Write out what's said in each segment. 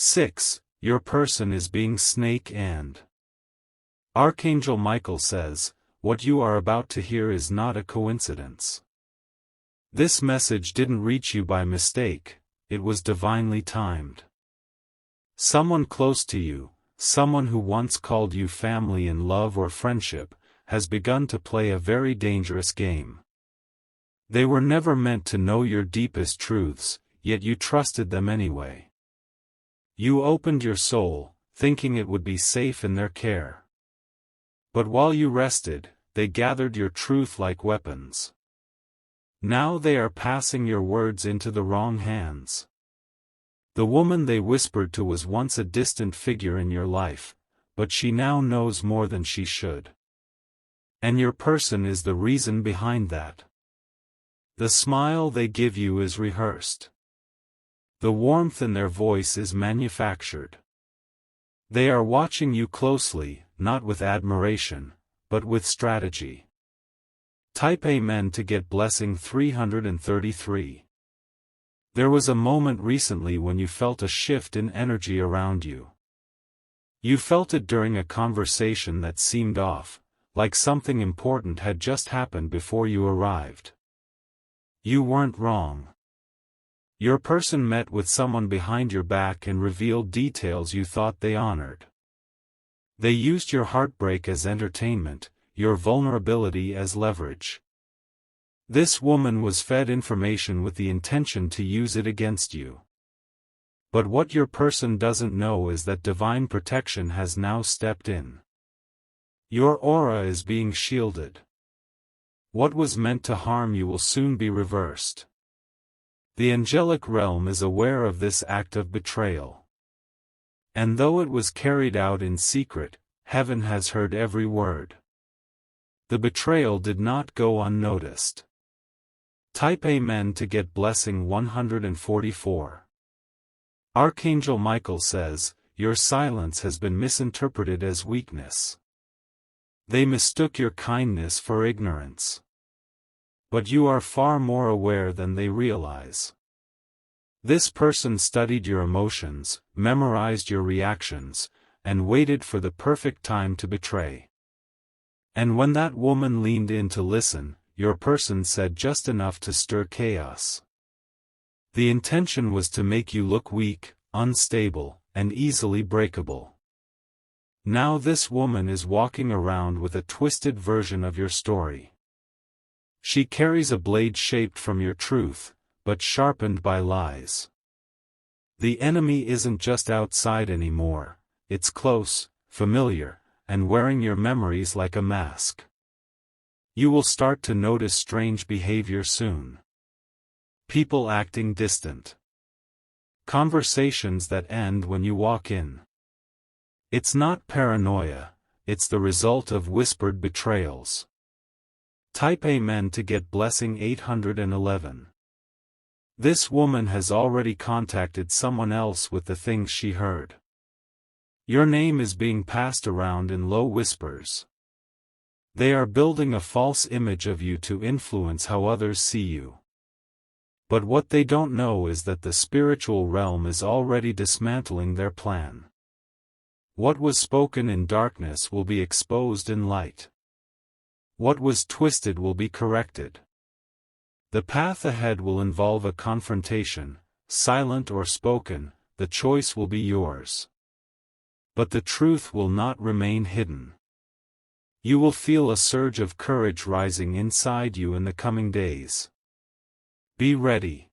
6. Your person is being snake and. Archangel Michael says, what you are about to hear is not a coincidence. This message didn't reach you by mistake, it was divinely timed. Someone close to you, someone who once called you family in love or friendship, has begun to play a very dangerous game. They were never meant to know your deepest truths, yet you trusted them anyway. You opened your soul, thinking it would be safe in their care. But while you rested, they gathered your truth like weapons. Now they are passing your words into the wrong hands. The woman they whispered to was once a distant figure in your life, but she now knows more than she should. And your person is the reason behind that. The smile they give you is rehearsed. The warmth in their voice is manufactured. They are watching you closely, not with admiration, but with strategy. Type Amen to get blessing 333. There was a moment recently when you felt a shift in energy around you. You felt it during a conversation that seemed off, like something important had just happened before you arrived. You weren't wrong. Your person met with someone behind your back and revealed details you thought they honored. They used your heartbreak as entertainment, your vulnerability as leverage. This woman was fed information with the intention to use it against you. But what your person doesn't know is that divine protection has now stepped in. Your aura is being shielded. What was meant to harm you will soon be reversed. The angelic realm is aware of this act of betrayal. And though it was carried out in secret, heaven has heard every word. The betrayal did not go unnoticed. Type Amen to get blessing 144. Archangel Michael says, your silence has been misinterpreted as weakness. They mistook your kindness for ignorance. But you are far more aware than they realize. This person studied your emotions, memorized your reactions, and waited for the perfect time to betray. And when that woman leaned in to listen, your person said just enough to stir chaos. The intention was to make you look weak, unstable, and easily breakable. Now this woman is walking around with a twisted version of your story. She carries a blade shaped from your truth, but sharpened by lies. The enemy isn't just outside anymore, it's close, familiar, and wearing your memories like a mask. You will start to notice strange behavior soon. People acting distant. Conversations that end when you walk in. It's not paranoia, it's the result of whispered betrayals. Type Amen to get blessing 811. This woman has already contacted someone else with the things she heard. Your name is being passed around in low whispers. They are building a false image of you to influence how others see you. But what they don't know is that the spiritual realm is already dismantling their plan. What was spoken in darkness will be exposed in light. What was twisted will be corrected. The path ahead will involve a confrontation, silent or spoken, the choice will be yours. But the truth will not remain hidden. You will feel a surge of courage rising inside you in the coming days. Be ready.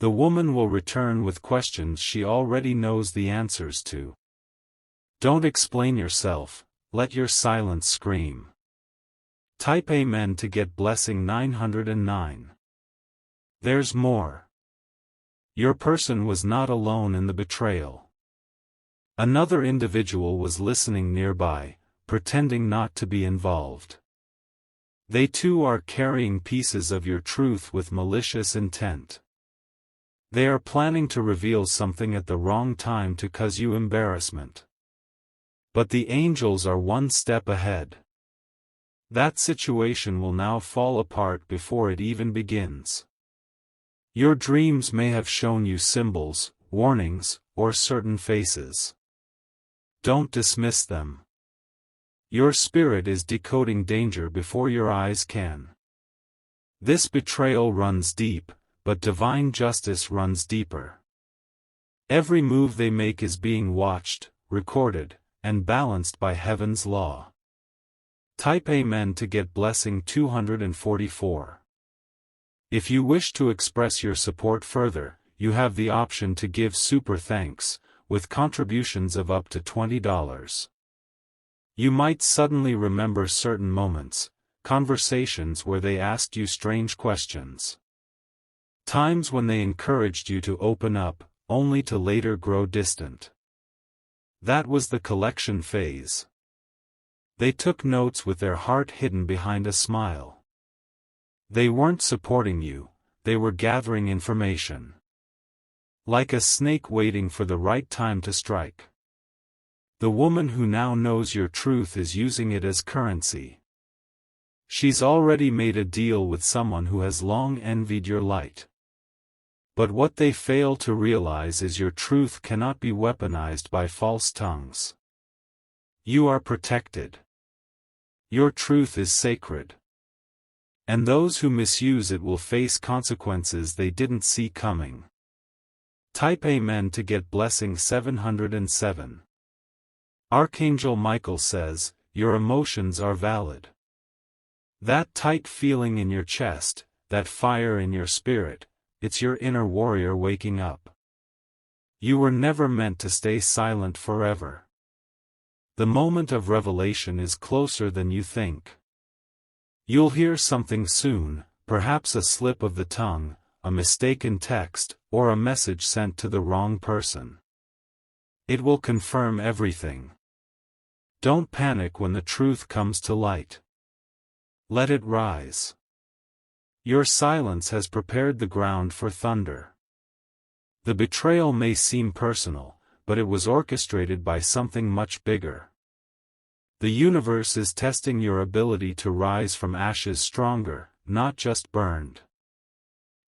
The woman will return with questions she already knows the answers to. Don't explain yourself, let your silence scream. Type Amen to get blessing 909. There's more. Your person was not alone in the betrayal. Another individual was listening nearby, pretending not to be involved. They too are carrying pieces of your truth with malicious intent. They are planning to reveal something at the wrong time to cause you embarrassment. But the angels are one step ahead. That situation will now fall apart before it even begins. Your dreams may have shown you symbols, warnings, or certain faces. Don't dismiss them. Your spirit is decoding danger before your eyes can. This betrayal runs deep, but divine justice runs deeper. Every move they make is being watched, recorded, and balanced by heaven's law. Type Amen to get blessing 244. If you wish to express your support further, you have the option to give super thanks, with contributions of up to $20. You might suddenly remember certain moments, conversations where they asked you strange questions. Times when they encouraged you to open up, only to later grow distant. That was the collection phase. They took notes with their heart hidden behind a smile. They weren't supporting you, they were gathering information. Like a snake waiting for the right time to strike. The woman who now knows your truth is using it as currency. She's already made a deal with someone who has long envied your light. But what they fail to realize is your truth cannot be weaponized by false tongues. You are protected. Your truth is sacred. And those who misuse it will face consequences they didn't see coming. Type Amen to get blessing 707. Archangel Michael says, your emotions are valid. That tight feeling in your chest, that fire in your spirit, it's your inner warrior waking up. You were never meant to stay silent forever. The moment of revelation is closer than you think. You'll hear something soon, perhaps a slip of the tongue, a mistaken text, or a message sent to the wrong person. It will confirm everything. Don't panic when the truth comes to light. Let it rise. Your silence has prepared the ground for thunder. The betrayal may seem personal, but it was orchestrated by something much bigger. The universe is testing your ability to rise from ashes stronger, not just burned.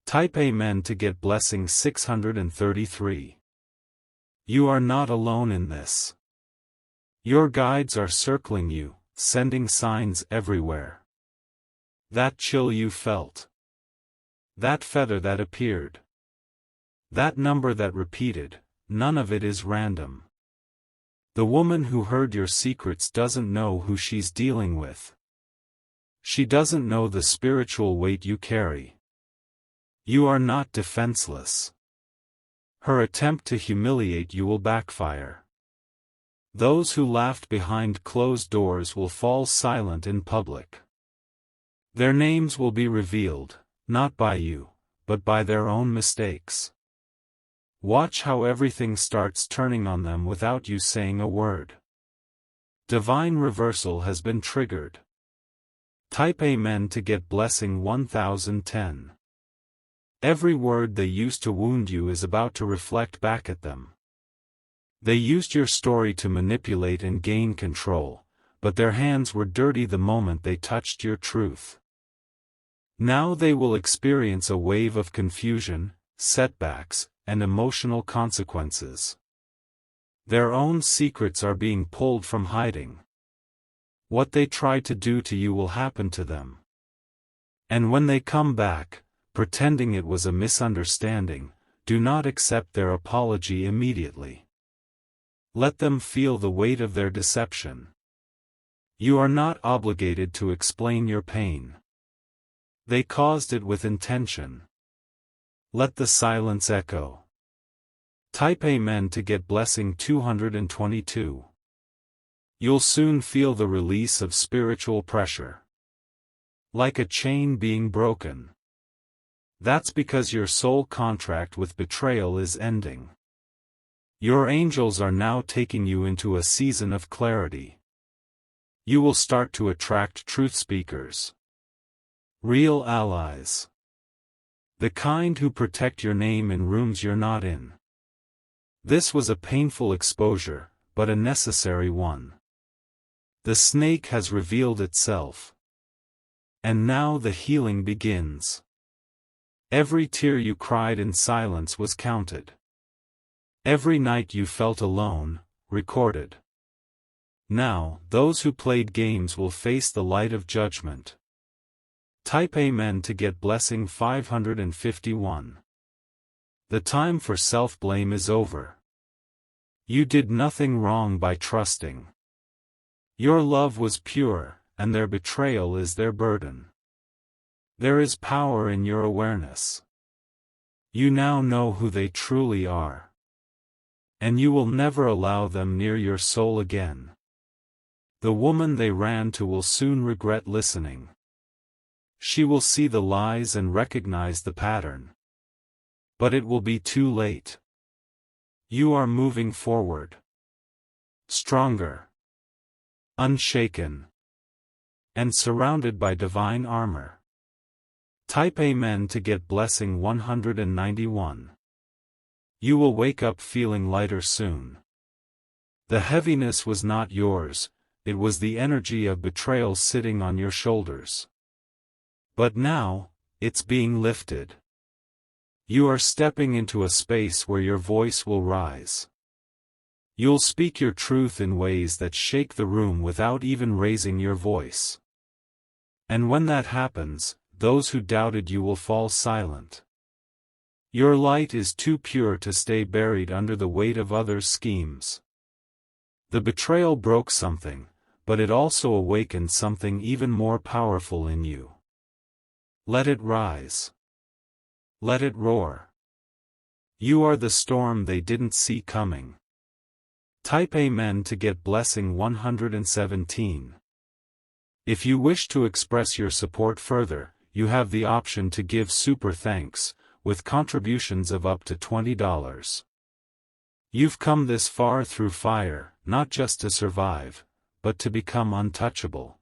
Type Amen to get blessing 633. You are not alone in this. Your guides are circling you, sending signs everywhere. That chill you felt. That feather that appeared. That number that repeated, none of it is random. The woman who heard your secrets doesn't know who she's dealing with. She doesn't know the spiritual weight you carry. You are not defenseless. Her attempt to humiliate you will backfire. Those who laughed behind closed doors will fall silent in public. Their names will be revealed, not by you, but by their own mistakes. Watch how everything starts turning on them without you saying a word. Divine reversal has been triggered. Type Amen to get blessing 1010. Every word they used to wound you is about to reflect back at them. They used your story to manipulate and gain control, but their hands were dirty the moment they touched your truth. Now they will experience a wave of confusion, setbacks, and emotional consequences. Their own secrets are being pulled from hiding. What they tried to do to you will happen to them. And when they come back, pretending it was a misunderstanding, do not accept their apology immediately. Let them feel the weight of their deception. You are not obligated to explain your pain. They caused it with intention. Let the silence echo. Type Amen to get blessing 222. You'll soon feel the release of spiritual pressure. Like a chain being broken. That's because your soul contract with betrayal is ending. Your angels are now taking you into a season of clarity. You will start to attract truth speakers. Real allies. The kind who protect your name in rooms you're not in. This was a painful exposure, but a necessary one. The snake has revealed itself. And now the healing begins. Every tear you cried in silence was counted. Every night you felt alone, recorded. Now, those who played games will face the light of judgment. Type Amen to get blessing 551. The time for self-blame is over. You did nothing wrong by trusting. Your love was pure, and their betrayal is their burden. There is power in your awareness. You now know who they truly are. And you will never allow them near your soul again. The woman they ran to will soon regret listening. She will see the lies and recognize the pattern. But it will be too late. You are moving forward. Stronger. Unshaken. And surrounded by divine armor. Type Amen to get blessing 191. You will wake up feeling lighter soon. The heaviness was not yours, it was the energy of betrayal sitting on your shoulders. But now, it's being lifted. You are stepping into a space where your voice will rise. You'll speak your truth in ways that shake the room without even raising your voice. And when that happens, those who doubted you will fall silent. Your light is too pure to stay buried under the weight of others' schemes. The betrayal broke something, but it also awakened something even more powerful in you. Let it rise. Let it roar. You are the storm they didn't see coming. Type Amen to get blessing 117. If you wish to express your support further, you have the option to give super thanks, with contributions of up to $20. You've come this far through fire, not just to survive, but to become untouchable.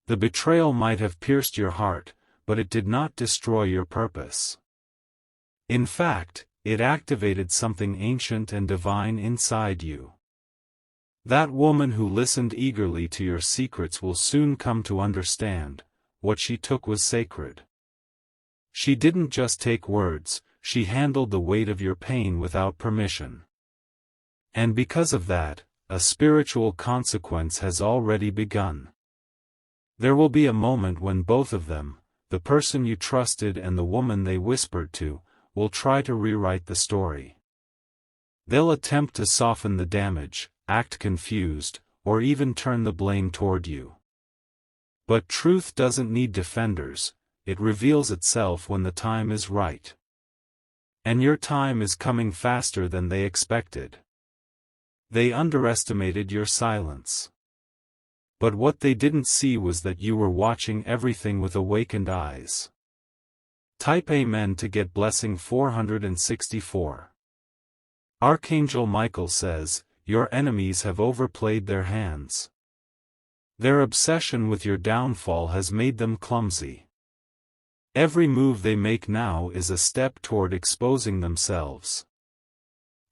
The betrayal might have pierced your heart, but it did not destroy your purpose. In fact, it activated something ancient and divine inside you. That woman who listened eagerly to your secrets will soon come to understand, what she took was sacred. She didn't just take words, she handled the weight of your pain without permission. And because of that, a spiritual consequence has already begun. There will be a moment when both of them, the person you trusted and the woman they whispered to, will try to rewrite the story. They'll attempt to soften the damage, act confused, or even turn the blame toward you. But truth doesn't need defenders, it reveals itself when the time is right. And your time is coming faster than they expected. They underestimated your silence. But what they didn't see was that you were watching everything with awakened eyes. Type Amen to get blessing 464. Archangel Michael says, your enemies have overplayed their hands. Their obsession with your downfall has made them clumsy. Every move they make now is a step toward exposing themselves.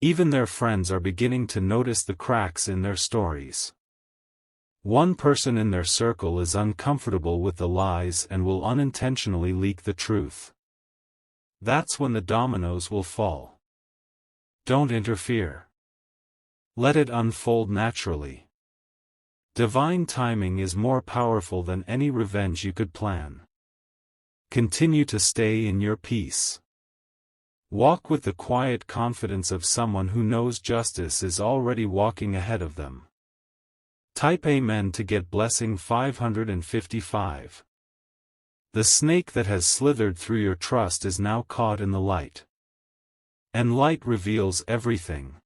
Even their friends are beginning to notice the cracks in their stories. One person in their circle is uncomfortable with the lies and will unintentionally leak the truth. That's when the dominoes will fall. Don't interfere. Let it unfold naturally. Divine timing is more powerful than any revenge you could plan. Continue to stay in your peace. Walk with the quiet confidence of someone who knows justice is already walking ahead of them. Type Amen to get blessing 555. The snake that has slithered through your trust is now caught in the light. And light reveals everything.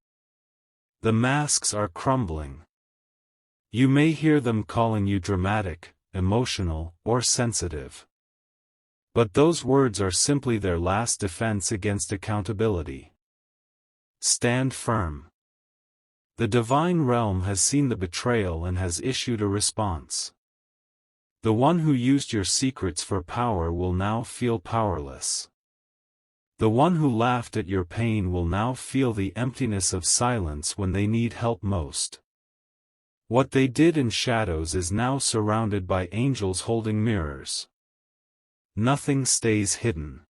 The masks are crumbling. You may hear them calling you dramatic, emotional, or sensitive. But those words are simply their last defense against accountability. Stand firm. The divine realm has seen the betrayal and has issued a response. The one who used your secrets for power will now feel powerless. The one who laughed at your pain will now feel the emptiness of silence when they need help most. What they did in shadows is now surrounded by angels holding mirrors. Nothing stays hidden.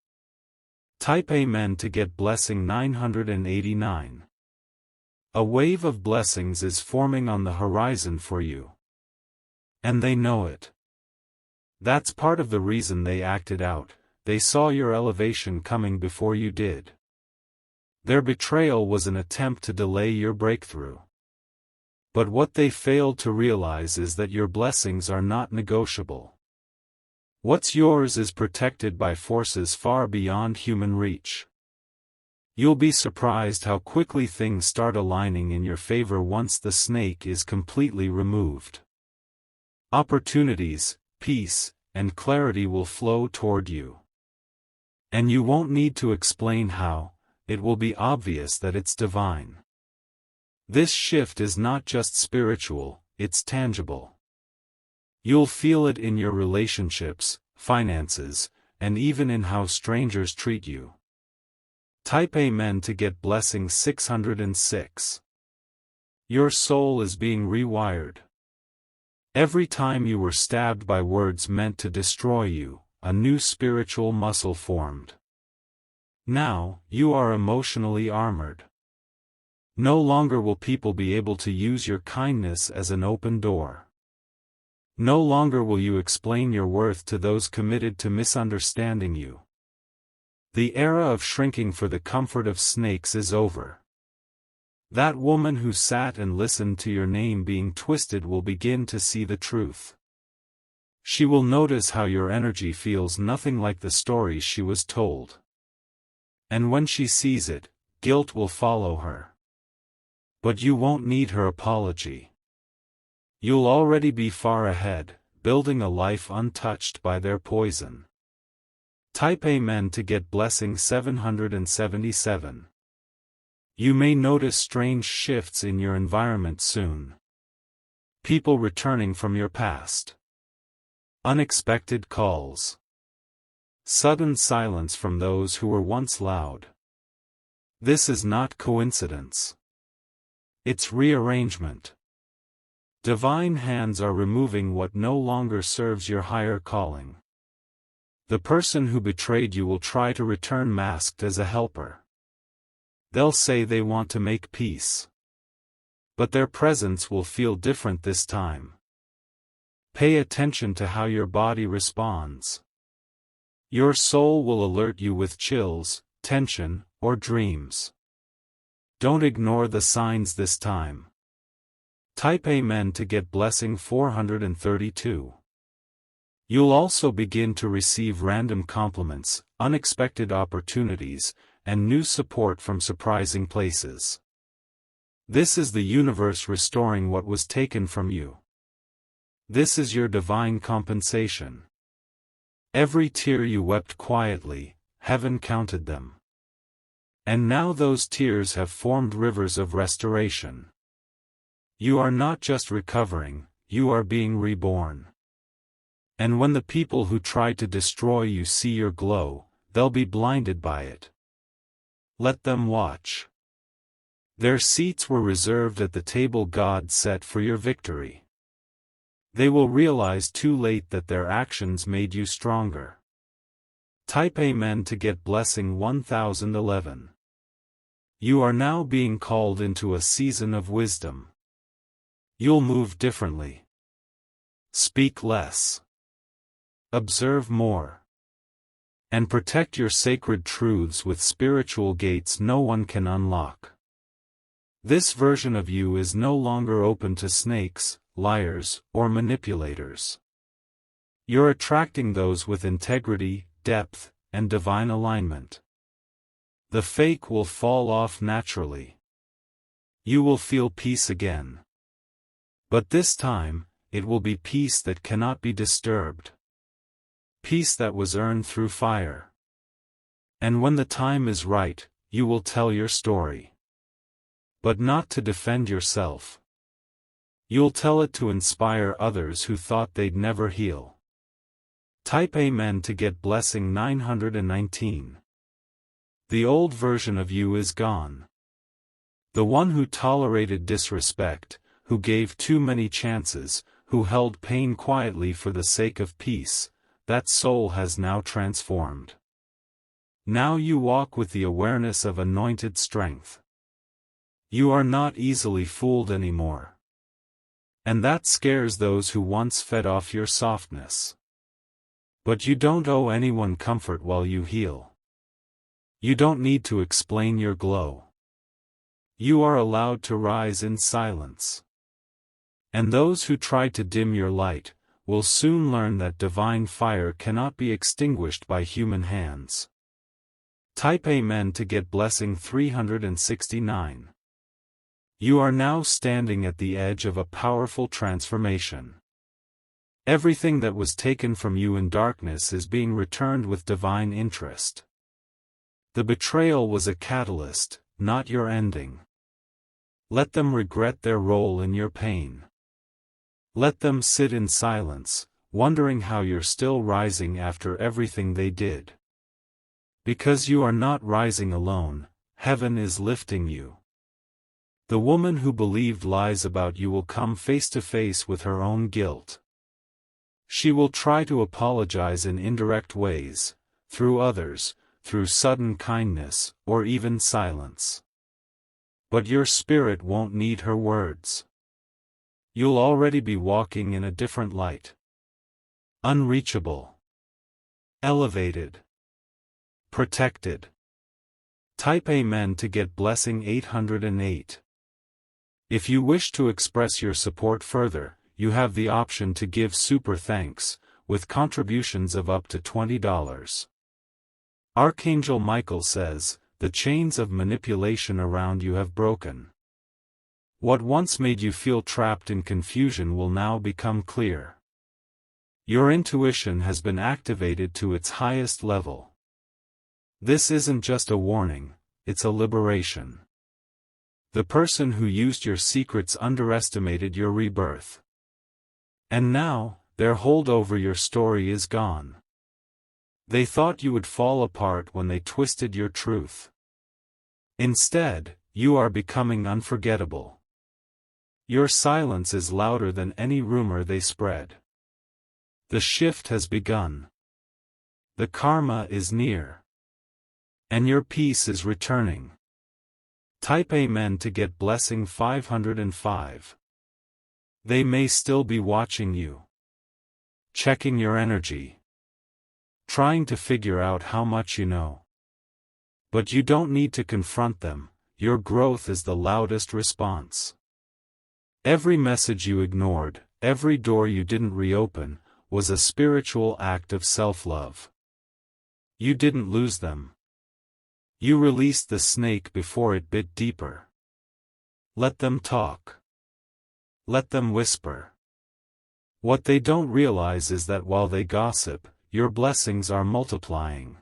Type Amen to get blessing 989. A wave of blessings is forming on the horizon for you. And they know it. That's part of the reason they acted out. They saw your elevation coming before you did. Their betrayal was an attempt to delay your breakthrough. But what they failed to realize is that your blessings are not negotiable. What's yours is protected by forces far beyond human reach. You'll be surprised how quickly things start aligning in your favor once the snake is completely removed. Opportunities, peace, and clarity will flow toward you. And you won't need to explain how, it will be obvious that it's divine. This shift is not just spiritual, it's tangible. You'll feel it in your relationships, finances, and even in how strangers treat you. Type Amen to get blessing 606. Your soul is being rewired. Every time you were stabbed by words meant to destroy you, a new spiritual muscle formed. Now, you are emotionally armored. No longer will people be able to use your kindness as an open door. No longer will you explain your worth to those committed to misunderstanding you. The era of shrinking for the comfort of snakes is over. That woman who sat and listened to your name being twisted will begin to see the truth. She will notice how your energy feels nothing like the stories she was told. And when she sees it, guilt will follow her. But you won't need her apology. You'll already be far ahead, building a life untouched by their poison. Type Amen to get blessing 777. You may notice strange shifts in your environment soon. People returning from your past. Unexpected calls. Sudden silence from those who were once loud. This is not coincidence. It's rearrangement. Divine hands are removing what no longer serves your higher calling. The person who betrayed you will try to return masked as a helper. They'll say they want to make peace. But their presence will feel different this time. Pay attention to how your body responds. Your soul will alert you with chills, tension, or dreams. Don't ignore the signs this time. Type Amen to get blessing 432. You'll also begin to receive random compliments, unexpected opportunities, and new support from surprising places. This is the universe restoring what was taken from you. This is your divine compensation. Every tear you wept quietly, heaven counted them. And now those tears have formed rivers of restoration. You are not just recovering, you are being reborn. And when the people who tried to destroy you see your glow, they'll be blinded by it. Let them watch. Their seats were reserved at the table God set for your victory. They will realize too late that their actions made you stronger. Type Amen to get blessing 1011. You are now being called into a season of wisdom. You'll move differently. Speak less. Observe more. And protect your sacred truths with spiritual gates no one can unlock. This version of you is no longer open to snakes, liars, or manipulators. You're attracting those with integrity, depth, and divine alignment. The fake will fall off naturally. You will feel peace again. But this time, it will be peace that cannot be disturbed. Peace that was earned through fire. And when the time is right, you will tell your story. But not to defend yourself. You'll tell it to inspire others who thought they'd never heal. Type Amen to get blessing 919. The old version of you is gone. The one who tolerated disrespect, who gave too many chances, who held pain quietly for the sake of peace, that soul has now transformed. Now you walk with the awareness of anointed strength. You are not easily fooled anymore. And that scares those who once fed off your softness. But you don't owe anyone comfort while you heal. You don't need to explain your glow. You are allowed to rise in silence. And those who try to dim your light will soon learn that divine fire cannot be extinguished by human hands. Type Amen to get blessing 369. You are now standing at the edge of a powerful transformation. Everything that was taken from you in darkness is being returned with divine interest. The betrayal was a catalyst, not your ending. Let them regret their role in your pain. Let them sit in silence, wondering how you're still rising after everything they did. Because you are not rising alone, heaven is lifting you. The woman who believed lies about you will come face to face with her own guilt. She will try to apologize in indirect ways, through others, through sudden kindness, or even silence. But your spirit won't need her words. You'll already be walking in a different light. Unreachable. Elevated. Protected. Type Amen to get blessing 808. If you wish to express your support further, you have the option to give super thanks, with contributions of up to $20. Archangel Michael says, the chains of manipulation around you have broken. What once made you feel trapped in confusion will now become clear. Your intuition has been activated to its highest level. This isn't just a warning, it's a liberation. The person who used your secrets underestimated your rebirth. And now, their hold over your story is gone. They thought you would fall apart when they twisted your truth. Instead, you are becoming unforgettable. Your silence is louder than any rumor they spread. The shift has begun. The karma is near. And your peace is returning. Type Amen to get blessing 505. They may still be watching you. Checking your energy. Trying to figure out how much you know. But you don't need to confront them, your growth is the loudest response. Every message you ignored, every door you didn't reopen, was a spiritual act of self-love. You didn't lose them. You released the snake before it bit deeper. Let them talk. Let them whisper. What they don't realize is that while they gossip, your blessings are multiplying.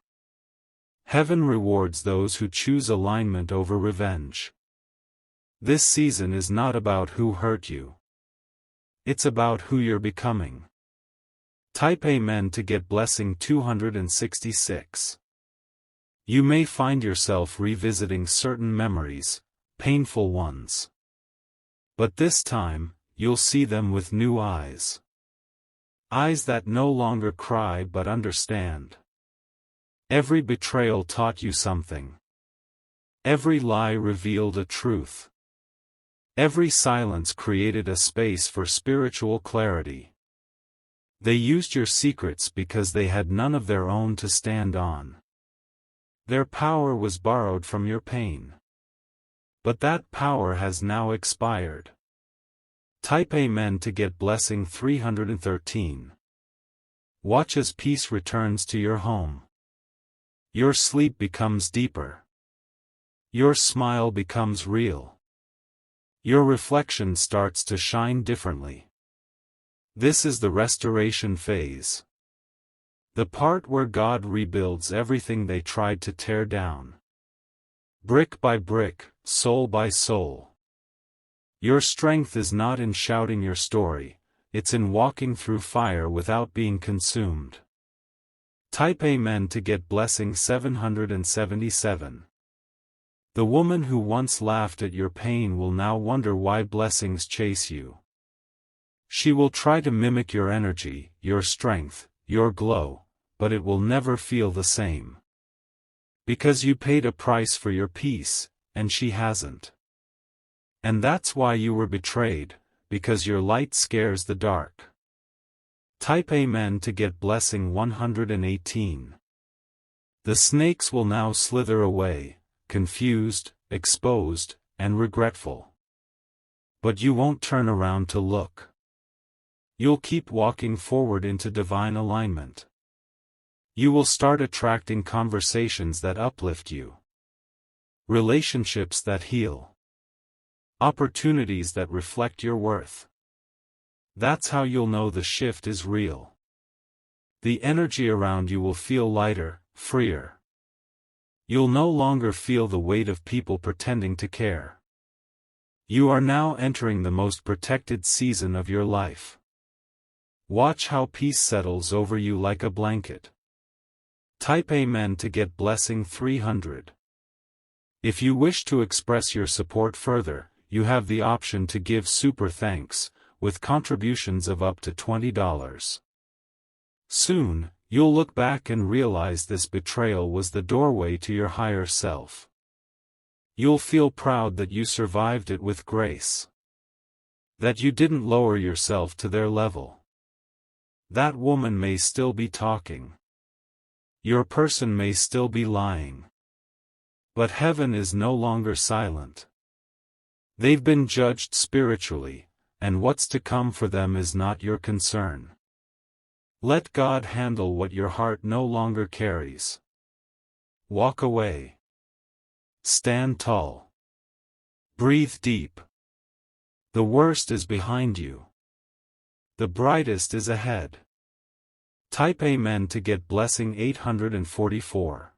Heaven rewards those who choose alignment over revenge. This season is not about who hurt you. It's about who you're becoming. Type Amen to get blessing 266. You may find yourself revisiting certain memories, painful ones. But this time, you'll see them with new eyes. Eyes that no longer cry but understand. Every betrayal taught you something. Every lie revealed a truth. Every silence created a space for spiritual clarity. They used your secrets because they had none of their own to stand on. Their power was borrowed from your pain. But that power has now expired. Type Amen to get blessing 313. Watch as peace returns to your home. Your sleep becomes deeper. Your smile becomes real. Your reflection starts to shine differently. This is the restoration phase. The part where God rebuilds everything they tried to tear down. Brick by brick, soul by soul. Your strength is not in shouting your story, it's in walking through fire without being consumed. Type Amen to get blessing 777. The woman who once laughed at your pain will now wonder why blessings chase you. She will try to mimic your energy, your strength, your glow, but it will never feel the same. Because you paid a price for your peace, and she hasn't. And that's why you were betrayed, because your light scares the dark. Type Amen to get blessing 118. The snakes will now slither away, confused, exposed, and regretful. But you won't turn around to look. You'll keep walking forward into divine alignment. You will start attracting conversations that uplift you. Relationships that heal. Opportunities that reflect your worth. That's how you'll know the shift is real. The energy around you will feel lighter, freer. You'll no longer feel the weight of people pretending to care. You are now entering the most protected season of your life. Watch how peace settles over you like a blanket. Type Amen to get blessing 300. If you wish to express your support further, you have the option to give super thanks, with contributions of up to $20. Soon, you'll look back and realize this betrayal was the doorway to your higher self. You'll feel proud that you survived it with grace. That you didn't lower yourself to their level. That woman may still be talking. Your person may still be lying. But heaven is no longer silent. They've been judged spiritually, and what's to come for them is not your concern. Let God handle what your heart no longer carries. Walk away. Stand tall. Breathe deep. The worst is behind you. The brightest is ahead. Type Amen to get blessing 844.